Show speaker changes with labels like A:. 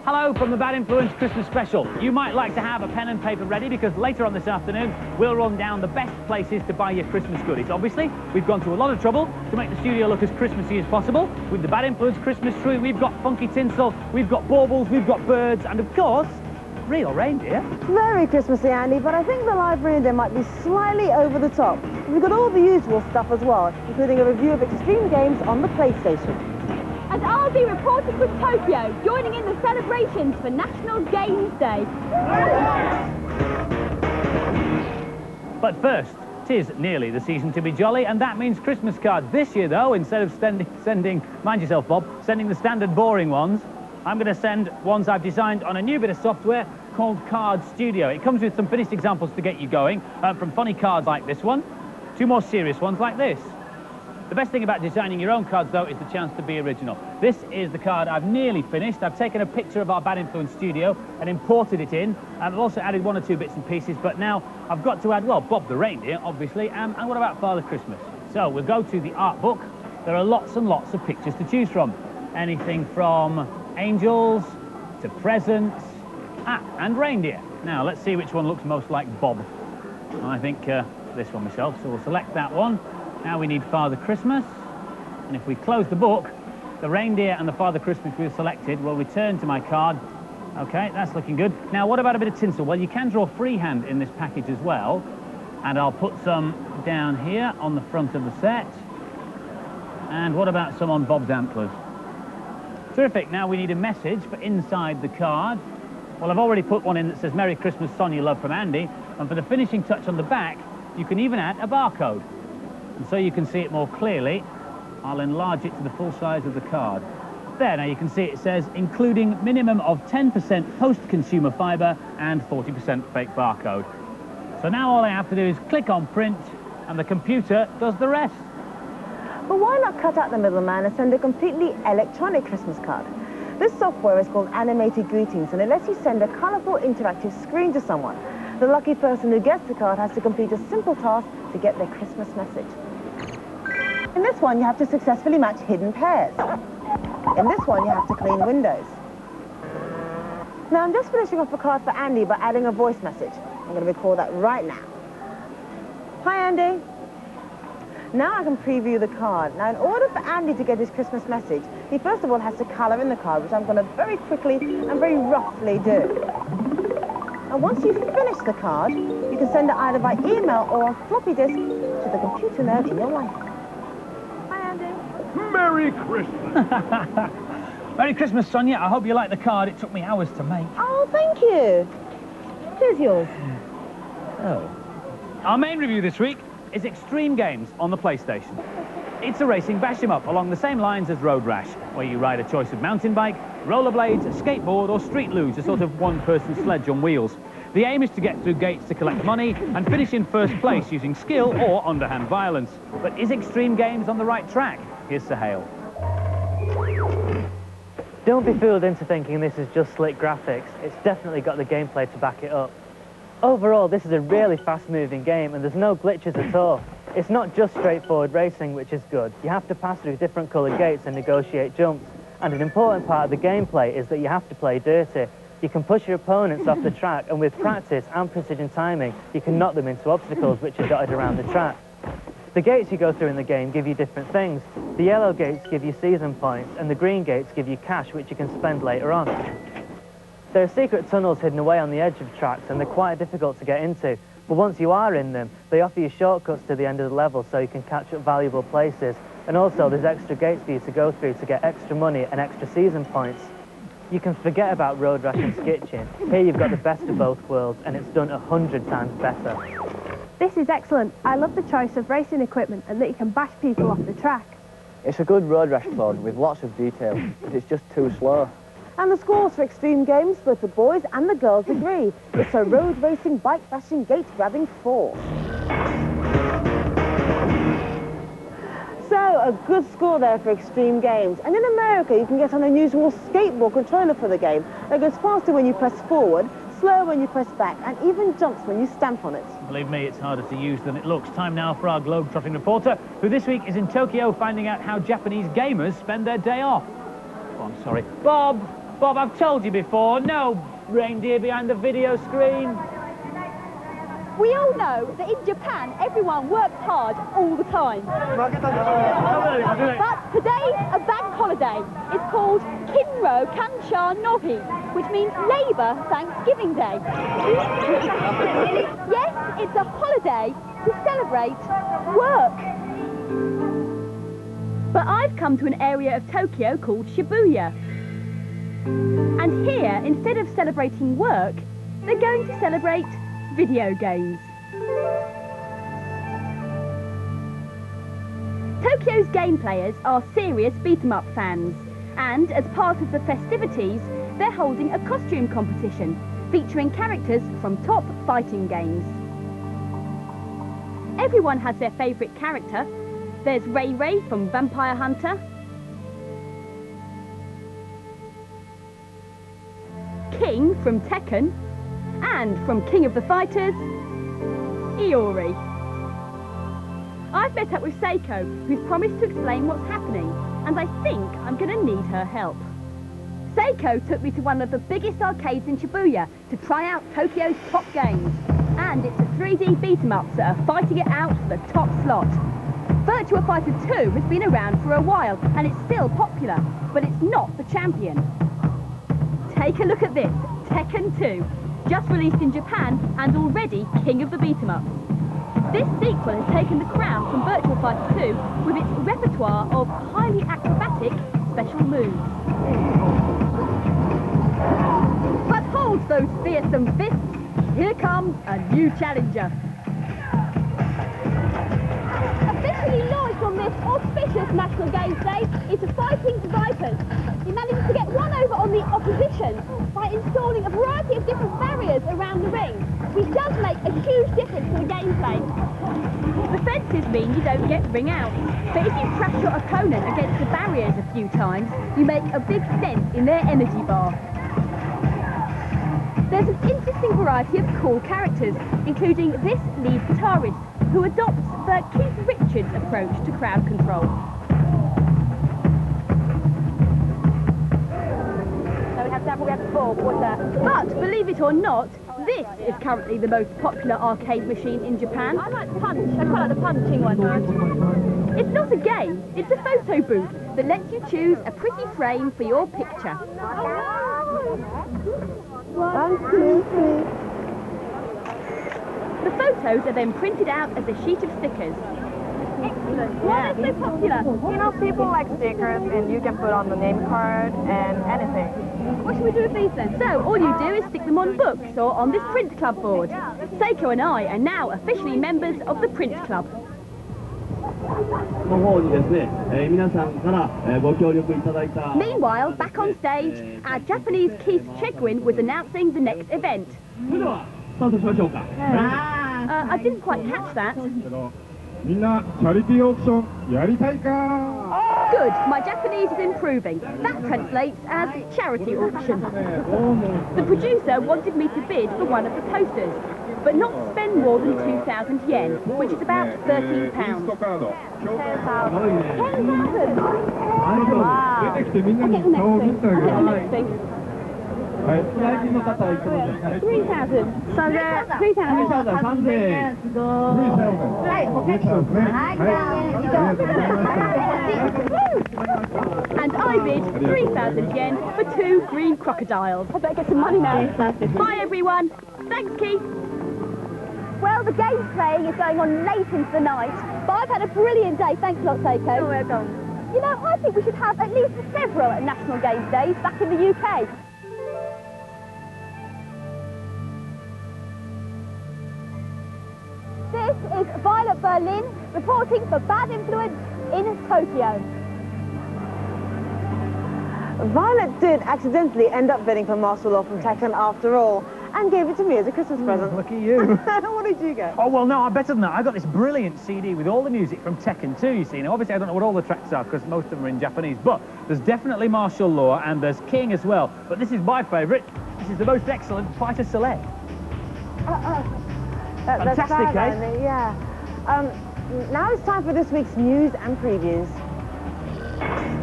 A: Hello from the Bad Influence Christmas Special. You might like to have a pen and paper ready because later on this afternoon we'll run down the best places to buy your Christmas goodies. Obviously, we've gone to a lot of trouble to make the studio look as Christmassy as possible. With the Bad Influence Christmas tree, we've got funky tinsel, we've got baubles, we've got birds, and of course, real reindeer.
B: Very Christmassy, Andy, but I think the live reindeer might be slightly over the top. We've got all the usual stuff as well, including a review of extreme games on the PlayStation.
C: And I'll be reporting from Tokyo, joining in the celebrations for National Games Day.
A: But first, 'tis nearly the season to be jolly, and that means Christmas cards. This year, though, instead of sending, mind yourself, Bob, sending the standard boring ones, I'm going to send ones I've designed on a new bit of software called Card Studio. It comes with some finished examples to get you going, from funny cards like this one to more serious ones like this. The best thing about designing your own cards, though, is the chance to be original. This is the card I've nearly finished. I've taken a picture of our Bad Influence studio and imported it in. I've also added one or two bits and pieces, but now I've got to add, well, Bob the reindeer, obviously, and what about Father Christmas? So we'll go to the art book. There are lots and lots of pictures to choose from. Anything from angels to presents, and reindeer. Now, let's see which one looks most like Bob. I think this one myself, so we'll select that one. Now we need Father Christmas, and if we close the book, the reindeer and the Father Christmas we've selected will return to my card. Okay, that's looking good. Now, what about a bit of tinsel? Well, you can draw freehand in this package as well, and I'll put some down here on the front of the set. And what about some on Bob's antlers? Terrific. Now we need a message for inside the card. Well, I've already put one in that says Merry Christmas, Sonia, love from Andy, and for the finishing touch on the back, you can even add a barcode. And so you can see it more clearly, I'll enlarge it to the full size of the card. There, now you can see it says, including minimum of 10% post-consumer fibre and 40% fake barcode. So now all I have to do is click on print, and the computer does the rest.
B: But why not cut out the middleman and send a completely electronic Christmas card? This software is called Animated Greetings, and it lets you send a colourful interactive screen to someone. The lucky person who gets the card has to complete a simple task to get their Christmas message. In this one, you have to successfully match hidden pairs. In this one, you have to clean windows. Now, I'm just finishing off a card for Andy by adding a voice message. I'm going to record that right now. Hi, Andy. Now I can preview the card. Now, in order for Andy to get his Christmas message, he first of all has to colour in the card, which I'm going to very quickly and very roughly do. And once you've finished the card, you can send it either by email or on floppy disk to the computer nerd in your life. Hi, Andy.
D: Merry Christmas.
A: Merry Christmas, Sonia. I hope you like the card. It took me hours to make.
B: Oh, thank you. Here's yours.
A: Oh. Our main review this week is Extreme Games on the PlayStation. It's a racing bash-em-up along the same lines as Road Rash, where you ride a choice of mountain bike, rollerblades, skateboard or street luge, a sort of one-person sledge on wheels. The aim is to get through gates to collect money and finish in first place using skill or underhand violence. But is Extreme Games on the right track? Here's Sahale.
E: Don't be fooled into thinking this is just slick graphics. It's definitely got the gameplay to back it up. Overall, this is a really fast-moving game and there's no glitches at all. It's not just straightforward racing, which is good. You have to pass through different coloured gates and negotiate jumps. And an important part of the gameplay is that you have to play dirty. You can push your opponents off the track, and with practice and precision timing, you can knock them into obstacles which are dotted around the track. The gates you go through in the game give you different things. The yellow gates give you season points, and the green gates give you cash, which you can spend later on. There are secret tunnels hidden away on the edge of tracks, and they're quite difficult to get into. But once you are in them, they offer you shortcuts to the end of the level so you can catch up valuable places. And also, there's extra gates for you to go through to get extra money and extra season points. You can forget about Road Rash and Skitching. Here you've got the best of both worlds, and it's done 100 times better.
C: This is excellent. I love the choice of racing equipment and that you can bash people off the track.
F: It's a good Road Rash clone with lots of detail, but it's just too slow.
B: And the scores for Extreme Games, both the boys and the girls agree. It's a road racing, bike bashing, gate grabbing 4. So, a good score there for Extreme Games. And in America, you can get an unusual skateboard controller for the game that goes faster when you press forward, slower when you press back, and even jumps when you stamp on it.
A: Believe me, it's harder to use than it looks. Time now for our globe-trotting reporter, who this week is in Tokyo finding out how Japanese gamers spend their day off. Oh, I'm sorry. Bob! Bob, I've told you before, no reindeer behind the video screen.
C: We all know that in Japan, everyone works hard all the time. But today's a bank holiday. It's called Kinro Kansha Nohi, which means Labour Thanksgiving Day. Yes, it's a holiday to celebrate work. But I've come to an area of Tokyo called Shibuya. And here, instead of celebrating work, they're going to celebrate video games. Tokyo's game players are serious beat-em-up fans, and as part of the festivities, they're holding a costume competition featuring characters from top fighting games. Everyone has their favourite character. There's Ray Ray from Vampire Hunter, King from Tekken, and from King of the Fighters, Iori. I've met up with Seiko, who's promised to explain what's happening, and I think I'm going to need her help. Seiko took me to one of the biggest arcades in Shibuya to try out Tokyo's top games, and it's a 3D beat-em-ups that are fighting it out for the top slot. Virtua Fighter 2 has been around for a while, and it's still popular, but it's not the champion. Take a look at this, Tekken 2. Just released in Japan and already king of the beat-em-ups. This sequel has taken the crown from Virtua Fighter 2 with its repertoire of highly acrobatic special moves. But hold those fearsome fists, here comes a new challenger. Officially launched on this auspicious National Games Day is the Fighting Vipers. He managed to get one over on the opposition by installing a variety of different barriers around the ring, which does make a huge difference to the gameplay. The fences mean you don't get ring out, but if you crash your opponent against the barriers a few times, you make a big dent in their energy bar. There's an interesting variety of cool characters, including this lead guitarist, who adopts the Keith Richards approach to crowd control. But believe it or not, this is currently the most popular arcade machine in Japan. I like Punch. I quite like the punching one. It's not a game, it's a photo booth that lets you choose a pretty frame for your picture.
B: 1, 2, 3.
C: The photos are then printed out as a sheet of stickers. Excellent. Why are they so popular?
G: You know, people like stickers and you can put on the name card and anything.
C: What should we do with these then? So, all you do is stick them on books or on this print club board. Seiko and I are now officially members of the print club. Meanwhile, back on stage, our Japanese Keith Chegwin was announcing the next event. I didn't quite catch that.
D: Good,
C: my Japanese is improving. That translates as charity auction. The producer wanted me to bid for one of the posters, but not to spend more than 2,000 yen, which is about £13. 10,000. Wow. I'll get the next thing. 3,000. So they're 3,000. And I bid 3,000 yen for 2 green crocodiles. I better get some money now. Bye everyone. Thanks, Keith. Well, the game's playing is going on late into the night, but I've had a brilliant day. Thanks a lot, Seiko. You're welcome. You know, I think we should have at least several National Games Days back in the UK. This is Violet Berlin reporting for Bad Influence in Tokyo.
B: Violet did accidentally end up bidding for Martial Law from Tekken after all, and gave it to me as a Christmas present.
A: Look at you.
B: What did you get?
A: Oh, well, no, I'm better than that. I got this brilliant CD with all the music from Tekken 2, you see. Now, obviously, I don't know what all the tracks are, because most of them are in Japanese, but there's definitely Martial Law, and there's King as well. But this is my favourite. This is the most excellent Fighter Select. Fantastic, eh?
B: Yeah. Now it's time for this week's news and previews.